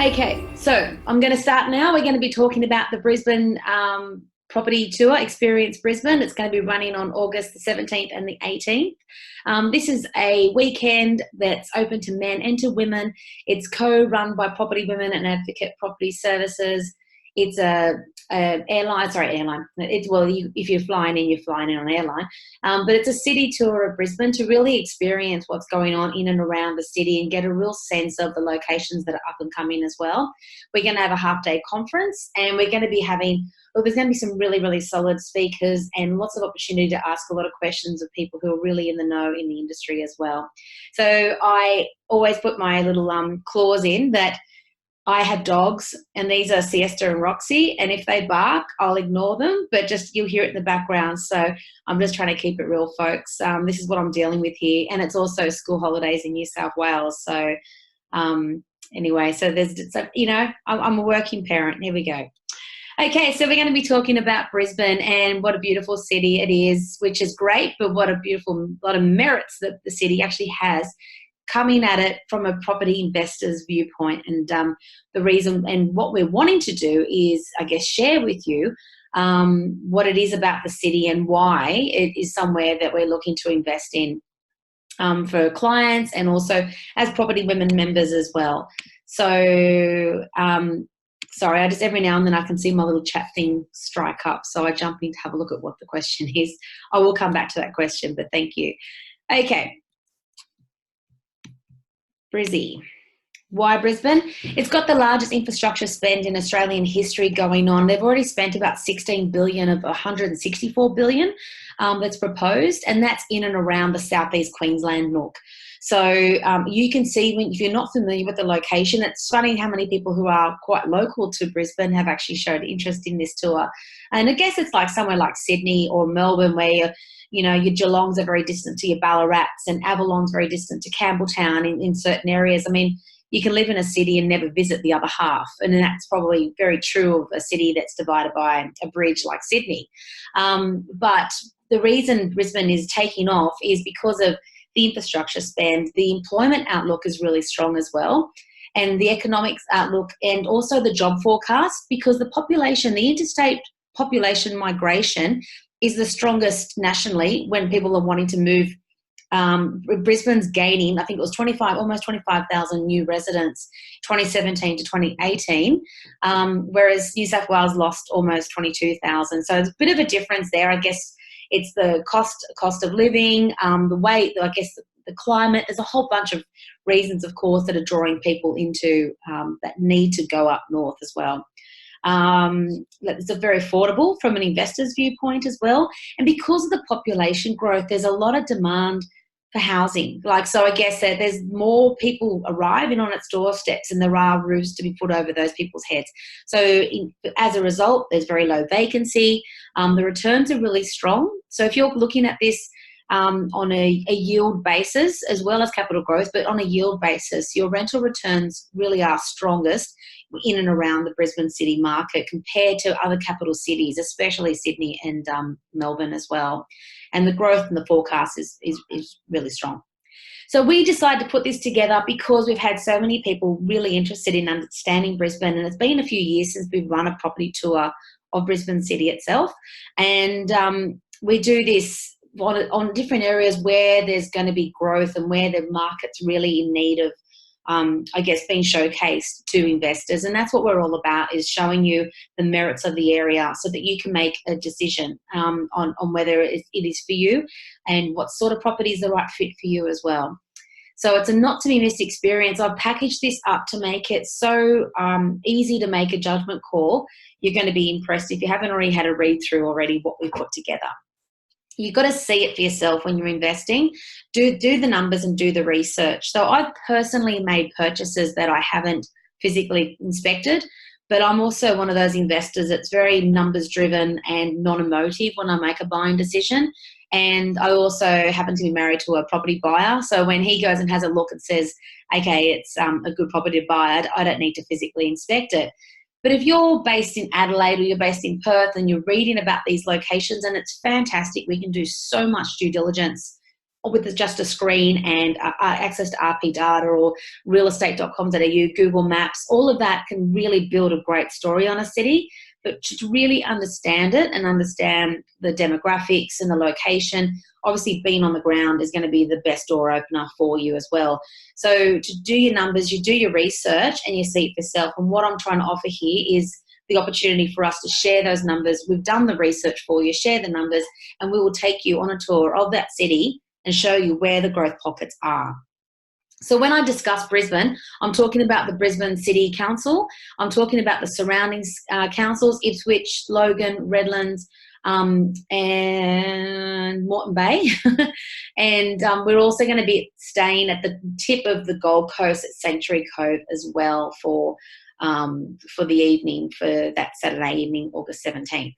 Okay, so I'm going to start now. We're going to be talking about the Brisbane property tour, Experience Brisbane. It's going to be running on August the 17th and the 18th. This is a weekend that's open to men and to women. It's co-run by Property Women and Advocate Property Services. It's airline. If you're flying in, you're flying in on an airline. But it's a city tour of Brisbane to really experience what's going on in and around the city and get a real sense of the locations that are up and coming as well. We're going to have a half-day conference, and we're going to be having, there's going to be some really, really solid speakers and lots of opportunity to ask a lot of questions of people who are really in the know in the industry as well. So I always put my little clause in that I have dogs, and these are Siesta and Roxy, and if they bark, I'll ignore them, but just you'll hear it in the background. So I'm just trying to keep it real, folks. This is what I'm dealing with here, and it's also school holidays in New South Wales. So anyway, so I'm a working parent. Here we go. Okay, so we're going to be talking about Brisbane and what a beautiful city it is, which is great, but what a lot of merits that the city actually has, coming at it from a property investor's viewpoint. And the reason and what we're wanting to do is, I guess, share with you what it is about the city and why it is somewhere that we're looking to invest in for clients and also as Property Women members as well. So, sorry, I just every now and then I can see my little chat thing strike up, so I jump in to have a look at what the question is. I will come back to that question, but thank you. Okay. Brizzy. Why Brisbane? It's got the largest infrastructure spend in Australian history going on. They've already spent about 16 billion of 164 billion that's proposed, and that's in and around the southeast Queensland nook. So you can see, if you're not familiar with the location, it's funny how many people who are quite local to Brisbane have actually showed interest in this tour. And I guess it's like somewhere like Sydney or Melbourne where your Geelongs are very distant to your Ballarats, and Avalon's very distant to Campbelltown in certain areas. I mean, you can live in a city and never visit the other half, and that's probably very true of a city that's divided by a bridge like Sydney. But the reason Brisbane is taking off is because of the infrastructure spend. The employment outlook is really strong as well, and the economics outlook, and also the job forecast, because the interstate population migration is the strongest nationally when people are wanting to move. Brisbane's gaining, I think it was almost 25,000 new residents, 2017 to 2018, whereas New South Wales lost almost 22,000. So it's a bit of a difference there. I guess it's the cost of living, the way, I guess, the climate. There's a whole bunch of reasons, of course, that are drawing people into that need to go up north as well. It's very affordable from an investor's viewpoint as well. And because of the population growth, there's a lot of demand for housing. So I guess that there's more people arriving on its doorsteps and there are roofs to be put over those people's heads. So as a result, there's very low vacancy. The returns are really strong. So if you're looking at this on a yield basis as well as capital growth, but on a yield basis, your rental returns really are strongest in and around the Brisbane city market compared to other capital cities, especially Sydney and Melbourne as well. And the growth in the forecast is really strong. So we decided to put this together because we've had so many people really interested in understanding Brisbane, and it's been a few years since we've run a property tour of Brisbane city itself. And we do this on different areas where there's going to be growth and where the market's really in need of, being showcased to investors. And that's what we're all about, is showing you the merits of the area so that you can make a decision on whether it is for you and what sort of property is the right fit for you as well. So it's a not-to-be-missed experience. I've packaged this up to make it so easy to make a judgment call. You're going to be impressed if you haven't already had a read-through already what we've put together. You've got to see it for yourself when you're investing. Do the numbers and do the research. So I've personally made purchases that I haven't physically inspected, but I'm also one of those investors that's very numbers driven and non-emotive when I make a buying decision. And I also happen to be married to a property buyer. So when he goes and has a look and says, okay, it's a good property to buy, I don't need to physically inspect it. But if you're based in Adelaide or you're based in Perth and you're reading about these locations, and it's fantastic, we can do so much due diligence with just a screen and access to RP data or realestate.com.au, Google Maps, all of that can really build a great story on a city. But to really understand it and understand the demographics and the location, obviously being on the ground is going to be the best door opener for you as well. So to do your numbers, you do your research and you see it for yourself. And what I'm trying to offer here is the opportunity for us to share those numbers. We've done the research for you, share the numbers, and we will take you on a tour of that city and show you where the growth pockets are. So when I discuss Brisbane, I'm talking about the Brisbane City Council. I'm talking about the surrounding councils, Ipswich, Logan, Redlands, and Moreton Bay. And we're also going to be staying at the tip of the Gold Coast at Sanctuary Cove as well for the evening, for that Saturday evening, August 17th.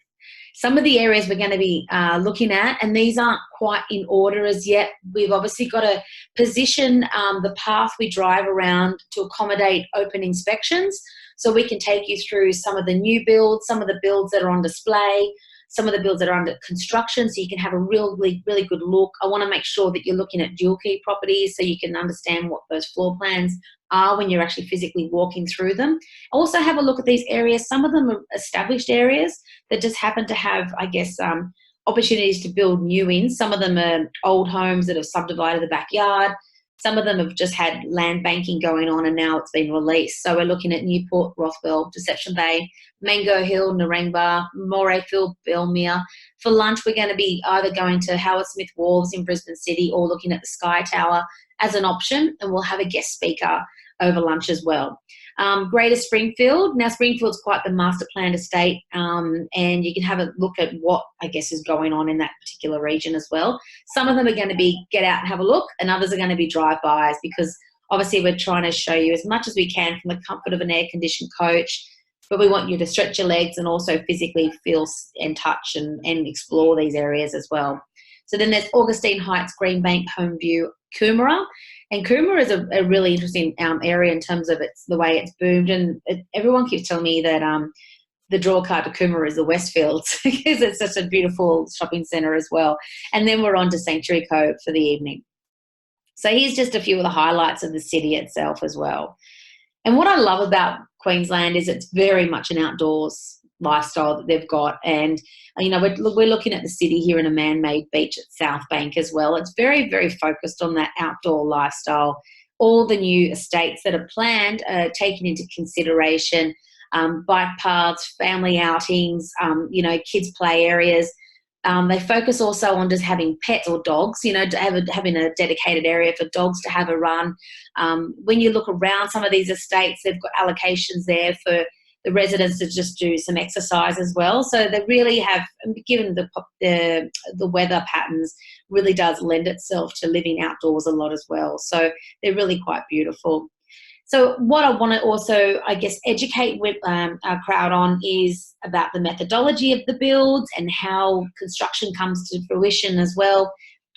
Some of the areas we're going to be looking at, and these aren't quite in order as yet. We've obviously got to position the path we drive around to accommodate open inspections, so we can take you through some of the new builds, some of the builds that are on display, some of the builds that are under construction, so you can have a really good look. I want to make sure that you're looking at dual key properties so you can understand what those floor plans are when you're actually physically walking through them. Also have a look at these areas. Some of them are established areas that just happen to have, I guess, opportunities to build new in. Some of them are old homes that have subdivided the backyard. Some of them have just had land banking going on and now it's been released. So we're looking at Newport, Rothwell, Deception Bay, Mango Hill, Narangba, Morayfield, Belmere. For lunch, we're going to be either going to Howard Smith Wharves in Brisbane City or looking at the Sky Tower as an option, and we'll have a guest speaker over lunch as well. Greater Springfield. Now, Springfield's quite the master planned estate, and you can have a look at what, I guess, is going on in that particular region as well. Some of them are going to be get out and have a look, and others are going to be drive-bys, because obviously we're trying to show you as much as we can from the comfort of an air-conditioned coach, but we want you to stretch your legs and also physically feel and touch and explore these areas as well. So then there's Augustine Heights, Greenbank, Homeview, Coomera. And Coomera is a really interesting area in terms of the way it's boomed. And everyone keeps telling me that the draw card to Coomera is the Westfields because it's such a beautiful shopping centre as well. And then we're on to Sanctuary Cove for the evening. So here's just a few of the highlights of the city itself as well. And what I love about Queensland is it's very much an outdoors lifestyle that they've got. And, you know, we're looking at the city here in a man-made beach at South Bank as well. It's very, very focused on that outdoor lifestyle. All the new estates that are planned are taken into consideration, bike paths, family outings, you know, kids' play areas. They focus also on just having pets or dogs, you know, having a dedicated area for dogs to have a run. When you look around some of these estates, they've got allocations there for the residents to just do some exercise as well. So they really have, given the weather patterns, really does lend itself to living outdoors a lot as well. So they're really quite beautiful. So what I want to also, I guess, educate with our crowd on is about the methodology of the builds and how construction comes to fruition as well.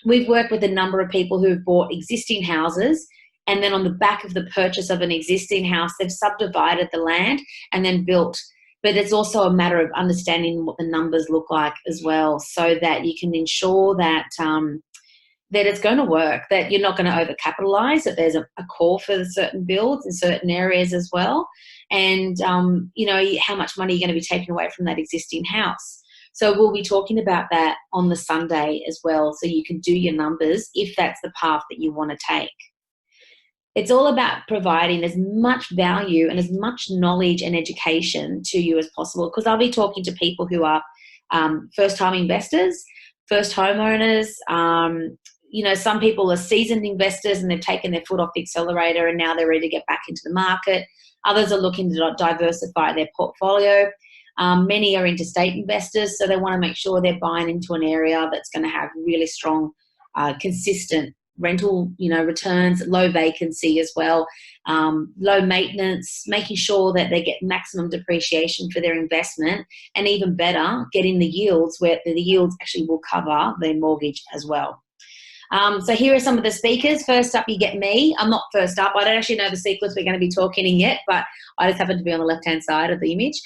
We've worked with a number of people who've bought existing houses, and then on the back of the purchase of an existing house, they've subdivided the land and then built. But it's also a matter of understanding what the numbers look like as well, so that you can ensure that that it's going to work, that you're not going to overcapitalise, that there's a call for certain builds in certain areas as well. And, you know, how much money you're going to be taking away from that existing house. So we'll be talking about that on the Sunday as well, so you can do your numbers if that's the path that you want to take. It's all about providing as much value and as much knowledge and education to you as possible, because I'll be talking to people who are first-time investors, first homeowners. You know, some people are seasoned investors and they've taken their foot off the accelerator and now they're ready to get back into the market. Others are looking to diversify their portfolio. Many are interstate investors, so they want to make sure they're buying into an area that's going to have really strong, consistent rental, you know, returns, low vacancy as well, low maintenance, making sure that they get maximum depreciation for their investment, and even better, getting the yields where the yields actually will cover their mortgage as well. So here are some of the speakers. First up, you get me. I'm not first up. I don't actually know the sequence we're going to be talking in yet, but I just happen to be on the left-hand side of the image.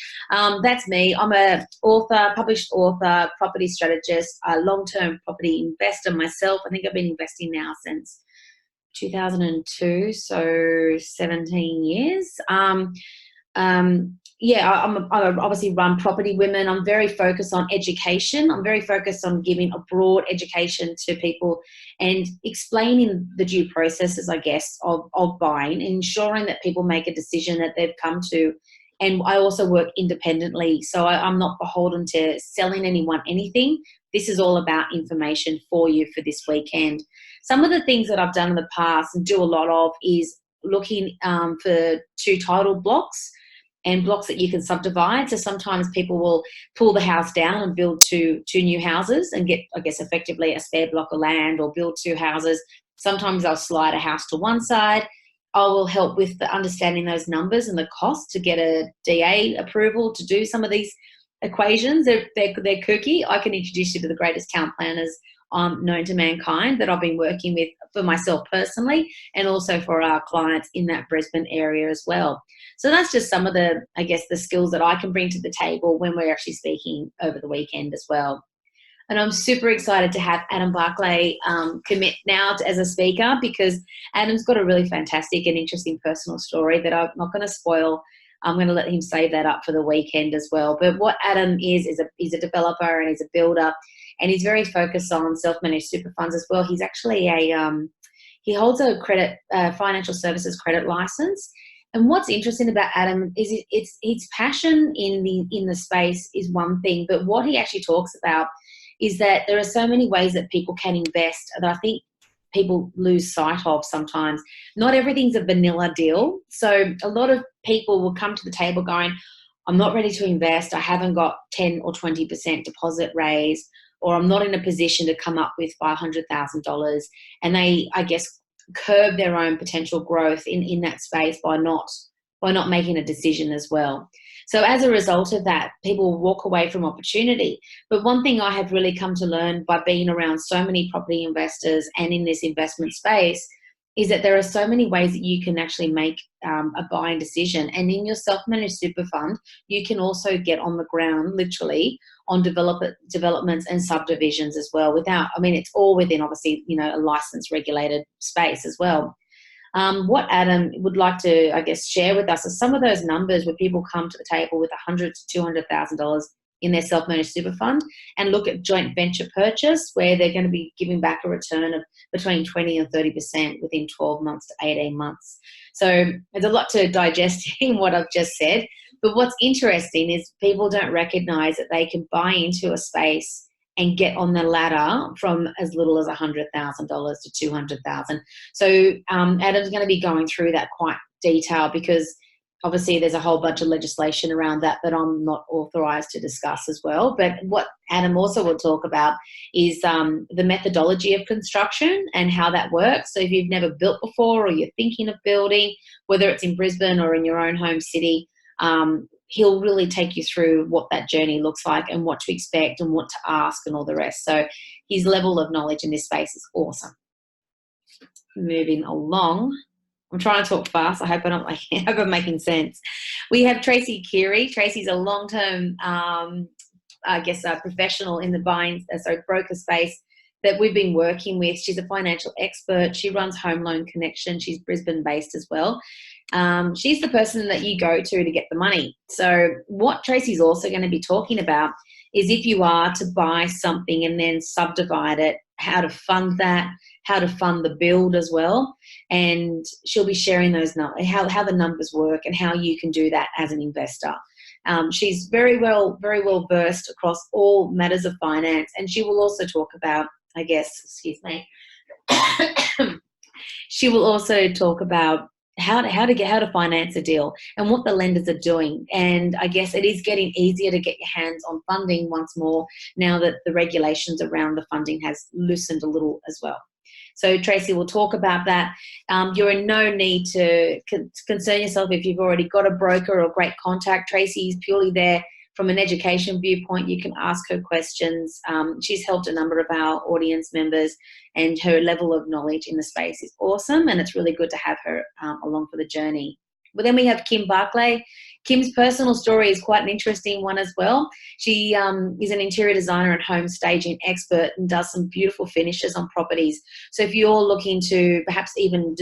That's me. I'm a author, published author, property strategist, a long-term property investor myself. I think I've been investing now since 2002, so 17 years. I obviously run Property Women. I'm very focused on education. I'm very focused on giving a broad education to people and explaining the due processes, I guess, of buying, ensuring that people make a decision that they've come to. And I also work independently, so I'm not beholden to selling anyone anything. This is all about information for you for this weekend. Some of the things that I've done in the past and do a lot of is looking for 2 title blocks and blocks that you can subdivide. So sometimes people will pull the house down and build two new houses and get, I guess, effectively a spare block of land, or build 2 houses. Sometimes I'll slide a house to one side. I will help with the understanding those numbers and the cost to get a DA approval to do some of these equations. They're kooky. I can introduce you to the greatest town planners known to mankind that I've been working with for myself personally, and also for our clients in that Brisbane area as well. So that's just some of the, I guess, the skills that I can bring to the table when we're actually speaking over the weekend as well. And I'm super excited to have Adam Barclay commit now as a speaker, because Adam's got a really fantastic and interesting personal story that I'm not going to spoil. I'm going to let him save that up for the weekend as well. But what Adam is he's a developer and he's a builder, and he's very focused on self-managed super funds as well. He's actually he holds a financial services credit license. And what's interesting about Adam is it's his passion in the space is one thing, but what he actually talks about is that there are so many ways that people can invest that I think people lose sight of sometimes. Not everything's a vanilla deal. So a lot of people will come to the table going, I'm not ready to invest. I haven't got 10 or 20% deposit raised, or I'm not in a position to come up with $500,000. And they, I guess, curb their own potential growth in that space by not making a decision as well. So as a result of that, people walk away from opportunity. But one thing I have really come to learn by being around so many property investors and in this investment space is that there are so many ways that you can actually make a buying decision. And in your self-managed super fund, you can also get on the ground, literally, on developments and subdivisions as well. It's all within, obviously, a licensed, regulated space as well. What Adam would like to, I guess, share with us are some of those numbers where people come to the table with $100,000 to $200,000 in their self-managed super fund and look at joint venture purchase, where they're going to be giving back a return of between 20 and 30% within 12 months to 18 months. So there's a lot to digest in what I've just said. But what's interesting is people don't recognize that they can buy into a space and get on the ladder from as little as $100,000 to $200,000. So Adam's going to be going through that quite detailed, because obviously there's a whole bunch of legislation around that I'm not authorised to discuss as well. But what Adam also will talk about is the methodology of construction and how that works. So if you've never built before, or you're thinking of building, whether it's in Brisbane or in your own home city, he'll really take you through what that journey looks like and what to expect and what to ask and all the rest. So his level of knowledge in this space is awesome. Moving along. I'm trying to talk fast. I hope I'm making sense. We have Tracy Keary. Tracy's a long-term, professional in the broker space that we've been working with. She's a financial expert. She runs Home Loan Connection. She's Brisbane-based as well. She's the person that you go to get the money. So what Tracy's also going to be talking about is if you are to buy something and then subdivide it, how to fund that, how to fund the build as well. And she'll be sharing those numbers, how the numbers work and how you can do that as an investor. She's very well versed across all matters of finance. And she will also talk about, she will also talk about how to finance a deal and what the lenders are doing. And I guess it is getting easier to get your hands on funding once more now that the regulations around the funding has loosened a little as well. So Tracy will talk about that. You're in no need to concern yourself if you've already got a broker or great contact. Tracy is purely there from an education viewpoint, you can ask her questions. She's helped a number of our audience members, and her level of knowledge in the space is awesome, and it's really good to have her along for the journey. But then we have Kim Barclay. Kim's personal story is quite an interesting one as well. She is an interior designer and home staging expert and does some beautiful finishes on properties. So if you're looking to perhaps even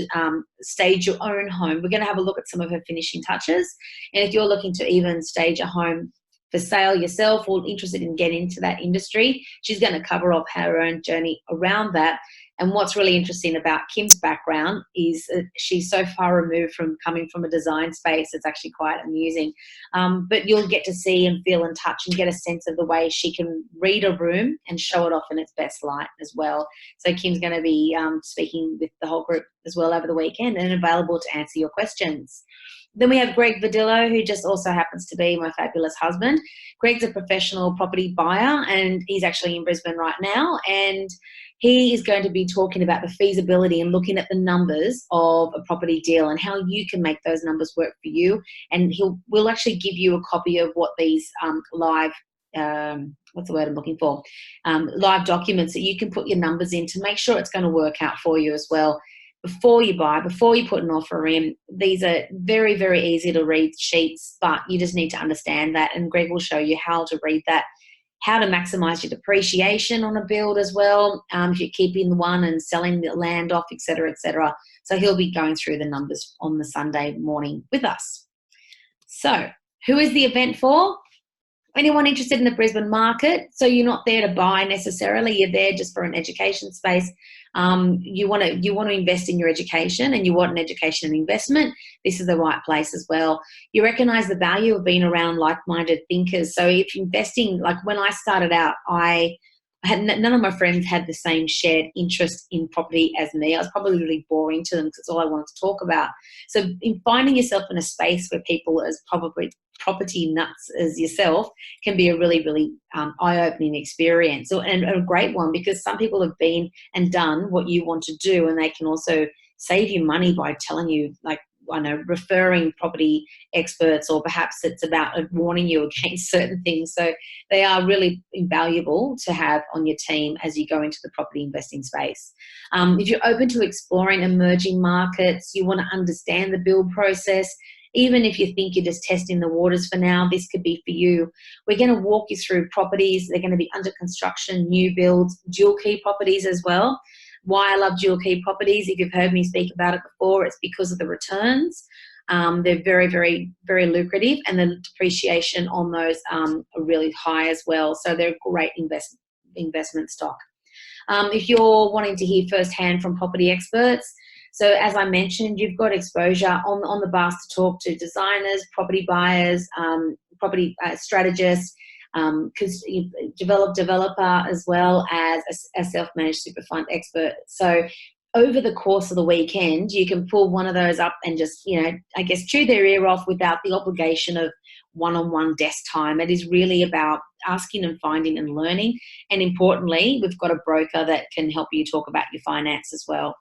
stage your own home, we're going to have a look at some of her finishing touches. And if you're looking to even stage a home for sale yourself or interested in getting into that industry, she's going to cover off her own journey around that. And what's really interesting about Kim's background is that she's so far removed from coming from a design space, it's actually quite amusing. But you'll get to see and feel and touch and get a sense of the way she can read a room and show it off in its best light as well. So Kim's going to be speaking with the whole group as well over the weekend and available to answer your questions. Then we have Greg Vadillo, who just also happens to be my fabulous husband. Greg's a professional property buyer, and he's actually in Brisbane right now. And he is going to be talking about the feasibility and looking at the numbers of a property deal and how you can make those numbers work for you. And we'll actually give you a copy of what these live what's the word I'm looking for? Live documents that you can put your numbers in to make sure it's going to work out for you as well. Before you buy, before you put an offer in, these are very, very easy to read sheets, but you just need to understand that. And Greg will show you how to read that, how to maximise your depreciation on a build as well, if you're keeping the one and selling the land off, et cetera, et cetera. So he'll be going through the numbers on the Sunday morning with us. So who is the event for? Anyone interested in the Brisbane market? So you're not there to buy necessarily, you're there just for an education space. You want to invest in your education and you want an education and investment, this is the right place as well. You recognise the value of being around like-minded thinkers. So if investing, like when I started out, none of my friends had the same shared interest in property as me. I was probably really boring to them because it's all I wanted to talk about. So in finding yourself in a space where people as probably property nuts as yourself can be a really, really eye-opening experience, and a great one, because some people have been and done what you want to do, and they can also save you money by telling you, like, I know, referring property experts, or perhaps it's about warning you against certain things. So they are really invaluable to have on your team as you go into the property investing space. If you're open to exploring emerging markets, you want to understand the build process, even if you think you're just testing the waters for now, this could be for you. We're going to walk you through properties. They're going to be under construction, new builds, dual key properties as well. Why I love dual key properties, if you've heard me speak about it before, it's because of the returns. They're very, very, very lucrative, and the depreciation on those are really high as well. So they're a great investment stock. If you're wanting to hear firsthand from property experts, so as I mentioned, you've got exposure on the bus to talk to designers, property buyers, property strategists, because you developer as well as a self-managed super fund expert. So over the course of the weekend, you can pull one of those up and just, I guess, chew their ear off without the obligation of one-on-one desk time. It is really about asking and finding and learning. And importantly, we've got a broker that can help you talk about your finance as well.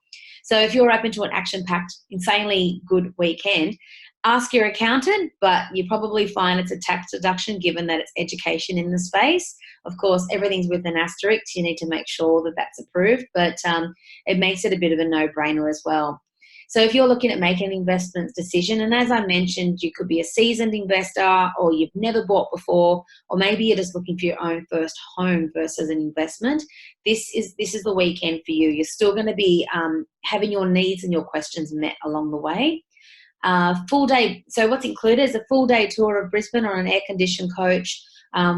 So if you're open to an action-packed, insanely good weekend, ask your accountant, but you probably find it's a tax deduction given that it's education in the space. Of course, everything's with an asterisk. You need to make sure that that's approved, but it makes it a bit of a no-brainer as well. So if you're looking at making an investment decision, and as I mentioned, you could be a seasoned investor, or you've never bought before, or maybe you're just looking for your own first home versus an investment, this is the weekend for you. You're still going to be having your needs and your questions met along the way. Full day. So what's included is a full day tour of Brisbane on an air-conditioned coach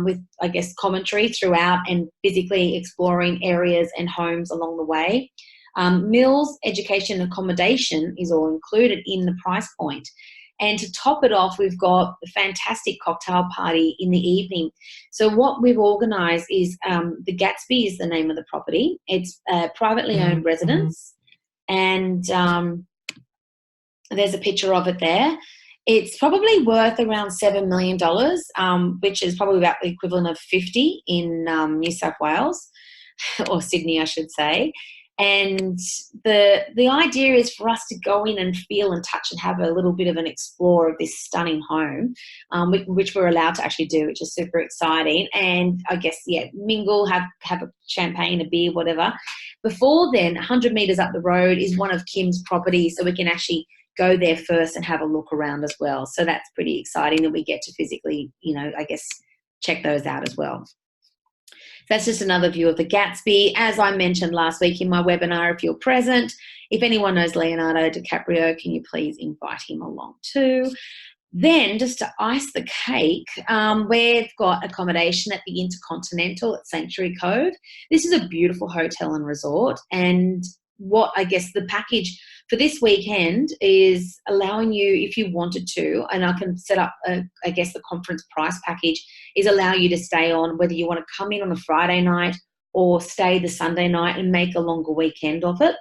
with, I guess, commentary throughout and physically exploring areas and homes along the way. Meals, education, and accommodation is all included in the price point. And to top it off, we've got a fantastic cocktail party in the evening. So what we've organised is the Gatsby is the name of the property. It's a privately owned residence, and there's a picture of it there. It's probably worth around $7 million, which is probably about the equivalent of 50 in New South Wales, or Sydney, I should say. And the idea is for us to go in and feel and touch and have a little bit of an explore of this stunning home, which we're allowed to actually do, which is super exciting. And I guess, yeah, mingle, have a champagne, a beer, whatever. Before then, 100 metres up the road is one of Kim's properties, so we can actually go there first and have a look around as well. So that's pretty exciting that we get to physically, I guess, check those out as well. That's just another view of the Gatsby. As I mentioned last week in my webinar, if you're present, if anyone knows Leonardo DiCaprio, can you please invite him along too? Then, just to ice the cake, we've got accommodation at the Intercontinental at Sanctuary Cove. This is a beautiful hotel and resort, and what I guess the package for this weekend is allowing you, if you wanted to, and I can set up, I guess the conference price package is allow you to stay on, whether you want to come in on a Friday night or stay the Sunday night and make a longer weekend of it.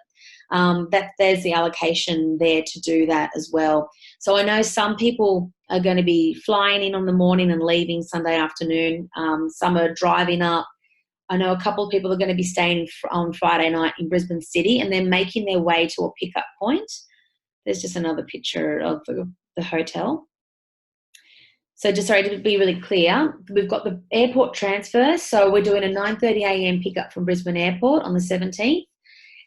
There's the allocation there to do that as well. So I know some people are going to be flying in on the morning and leaving Sunday afternoon. Some are driving up. I know a couple of people are going to be staying on Friday night in Brisbane City, and they're making their way to a pickup point. There's just another picture of the hotel. So just sorry to be really clear, we've got the airport transfer. So we're doing a 9:30 a.m. pickup from Brisbane Airport on the 17th.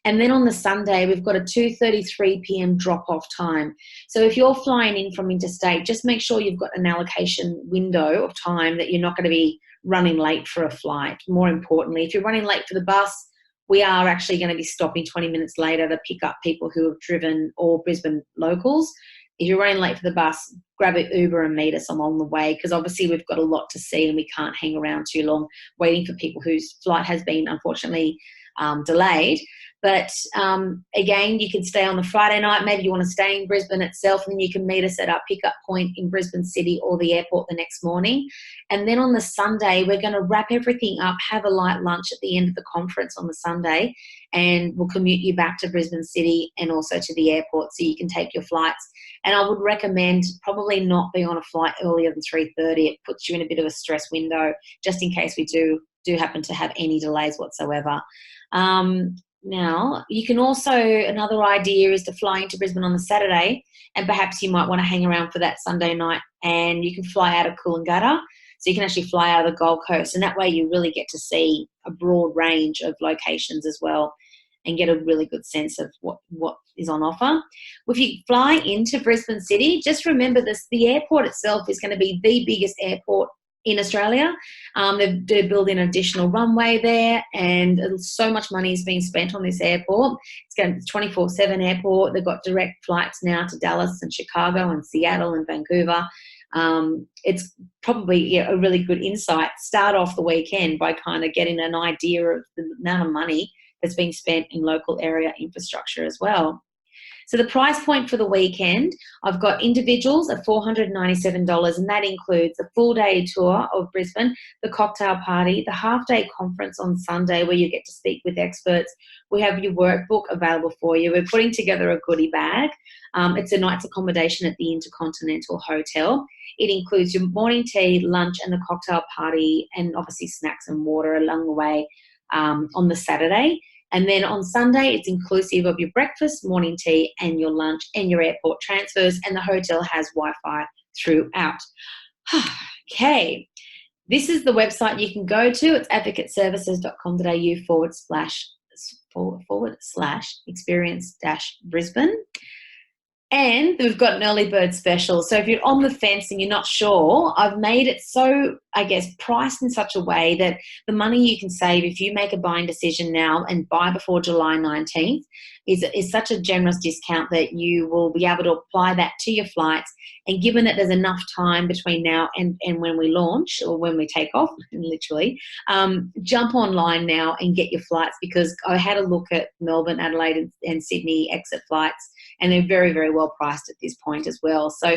And then on the Sunday, we've got a 2:33 p.m. drop-off time. So if you're flying in from interstate, just make sure you've got an allocation window of time that you're not going to be running late for a flight. More importantly, if you're running late for the bus, we are actually going to be stopping 20 minutes later to pick up people who have driven, or Brisbane locals. If you're running late for the bus, grab an Uber and meet us along the way, because obviously we've got a lot to see and we can't hang around too long waiting for people whose flight has been unfortunately delayed. But again, you can stay on the Friday night. Maybe you want to stay in Brisbane itself, and then you can meet us at our pickup point in Brisbane City or the airport the next morning. And then on the Sunday, we're going to wrap everything up, have a light lunch at the end of the conference on the Sunday, and we'll commute you back to Brisbane City and also to the airport so you can take your flights. And I would recommend probably not being on a flight earlier than 3:30. It puts you in a bit of a stress window just in case we do happen to have any delays whatsoever. Now, you can also, another idea is to fly into Brisbane on the Saturday, and perhaps you might want to hang around for that Sunday night, and you can fly out of Coolangatta. So you can actually fly out of the Gold Coast, and that way you really get to see a broad range of locations as well and get a really good sense of what is on offer. If you fly into Brisbane City, just remember this, the airport itself is going to be the biggest airport in Australia. They're building an additional runway there, and so much money is being spent on this airport. It's going to 24/7 airport. They've got direct flights now to Dallas and Chicago and Seattle and Vancouver. It's probably a really good insight. Start off the weekend by kind of getting an idea of the amount of money that's being spent in local area infrastructure as well. So the price point for the weekend, I've got individuals at $497, and that includes a full day tour of Brisbane, the cocktail party, the half-day conference on Sunday where you get to speak with experts. We have your workbook available for you. We're putting together a goodie bag. It's a night's accommodation at the Intercontinental Hotel. It includes your morning tea, lunch, and the cocktail party, and obviously snacks and water along the way on the Saturday. And then on Sunday, it's inclusive of your breakfast, morning tea, and your lunch, and your airport transfers, and the hotel has Wi-Fi throughout. Okay, this is the website you can go to. It's advocateservices.com.au/experience-Brisbane. And we've got an early bird special. So if you're on the fence and you're not sure, I've made it so, I guess, priced in such a way that the money you can save if you make a buying decision now and buy before July 19th is such a generous discount that you will be able to apply that to your flights. And given that there's enough time between now and when we launch, or when we take off, literally, jump online now and get your flights, because I had a look at Melbourne, Adelaide and Sydney exit flights, and they're very, very well priced at this point as well. So,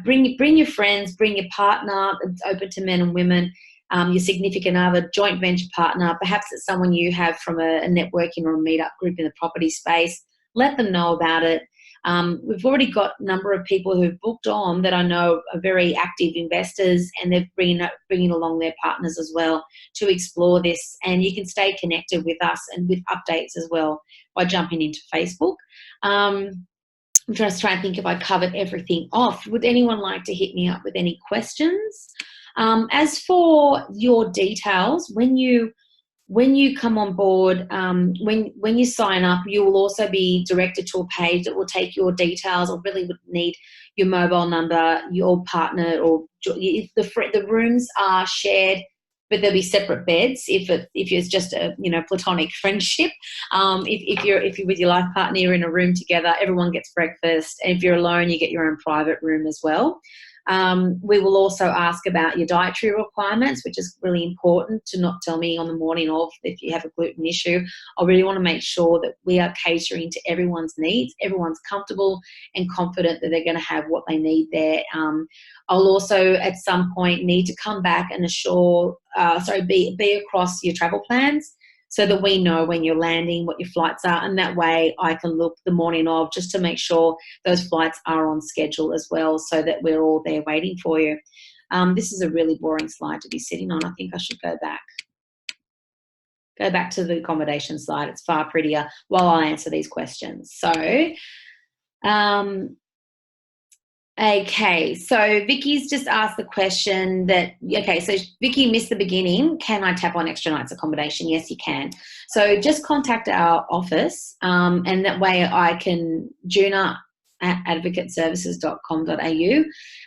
bring your friends, bring your partner. It's open to men and women, your significant other, joint venture partner. Perhaps it's someone you have from a networking or a meetup group in the property space. Let them know about it. We've already got a number of people who've booked on that I know are very active investors, and they're bringing along their partners as well to explore this. And you can stay connected with us and with updates as well by jumping into Facebook. I'm just trying to think if I covered everything off. Would anyone like to hit me up with any questions? As for your details, when you come on board, when you sign up, you will also be directed to a page that will take your details. I really would need your mobile number, your partner, or the rooms are shared, but there'll be separate beds if it's just a platonic friendship. If you're with your life partner, you're in a room together, everyone gets breakfast, and if you're alone, you get your own private room as well. We will also ask about your dietary requirements, which is really important to not tell me on the morning of if you have a gluten issue. I really want to make sure that we are catering to everyone's needs, everyone's comfortable and confident that they're going to have what they need there. I'll also at some point need to come back and be across your travel plans, so that we know when you're landing, what your flights are, and that way I can look the morning of just to make sure those flights are on schedule as well, so that we're all there waiting for you. This is a really boring slide to be sitting on. I think I should go back. Go back to the accommodation slide. It's far prettier while I answer these questions. So, okay, so Vicky's just asked the question so Vicky missed the beginning. Can I tap on extra nights accommodation? Yes, you can. So just contact our office, and that way I can juna@advocateservices.com.au,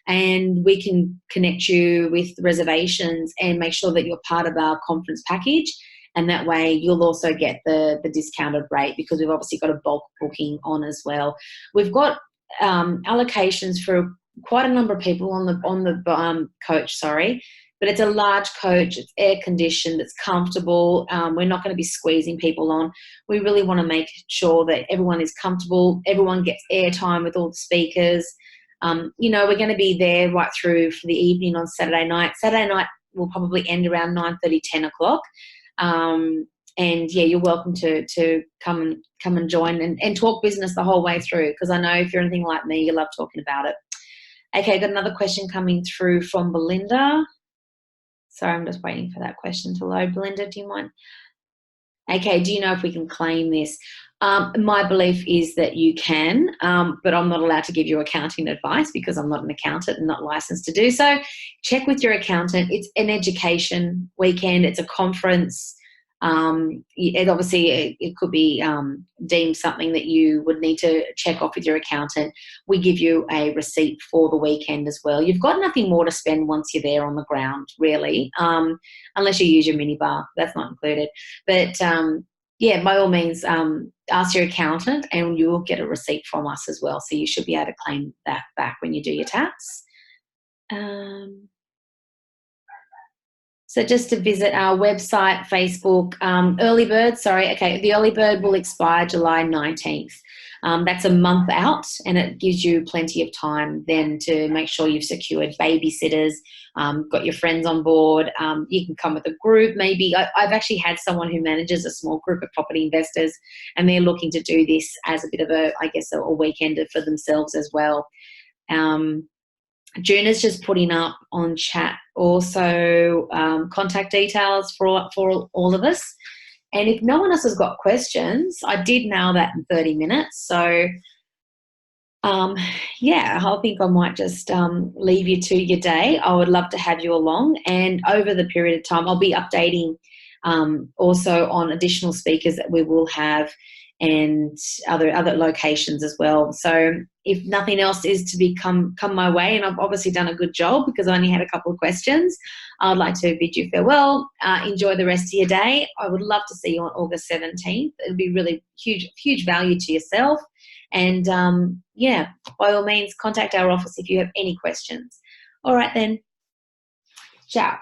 and we can connect you with reservations and make sure that you're part of our conference package. And that way you'll also get the discounted rate, because we've obviously got a bulk booking on as well. We've got allocations for quite a number of people on the coach, but it's a large coach, it's air conditioned, it's comfortable. We're not going to be squeezing people on. We really want to make sure that everyone is comfortable, everyone gets airtime with all the speakers. We're going to be there right through for the evening on Saturday night. Saturday night will probably end around 9:30, 10 o'clock. And yeah, you're welcome to come and join and talk business the whole way through, because I know if you're anything like me, you love talking about it. Okay, got another question coming through from Belinda. Sorry, I'm just waiting for that question to load. Belinda, do you mind? Okay, do you know if we can claim this? My belief is that you can, but I'm not allowed to give you accounting advice because I'm not an accountant and not licensed to do so. Check with your accountant. It's an education weekend. It's a conference. It could be deemed something that you would need to check off with your accountant. We give you a receipt for the weekend as well. You've got nothing more to spend once you're there on the ground, really, unless you use your minibar. That's not included. But yeah, by all means, ask your accountant and you will get a receipt from us as well. So you should be able to claim that back when you do your tax. So just to visit our website, Facebook, early bird, the early bird will expire July 19th. That's a month out, and it gives you plenty of time then to make sure you've secured babysitters, got your friends on board. You can come with a group maybe. I've actually had someone who manages a small group of property investors, and they're looking to do this as a bit of a weekender for themselves as well. Juna's just putting up on chat also contact details for all of us. And if no one else has got questions, I did nail that in 30 minutes. So, yeah, I think I might just leave you to your day. I would love to have you along. And over the period of time, I'll be updating also on additional speakers that we will have and other locations as well. So if nothing else is to come my way, and I've obviously done a good job because I only had a couple of questions, I'd like to bid you farewell. Enjoy the rest of your day. I would love to see you on August 17th. It'd be really huge value to yourself. And yeah, by all means, contact our office if you have any questions. All right then. Ciao.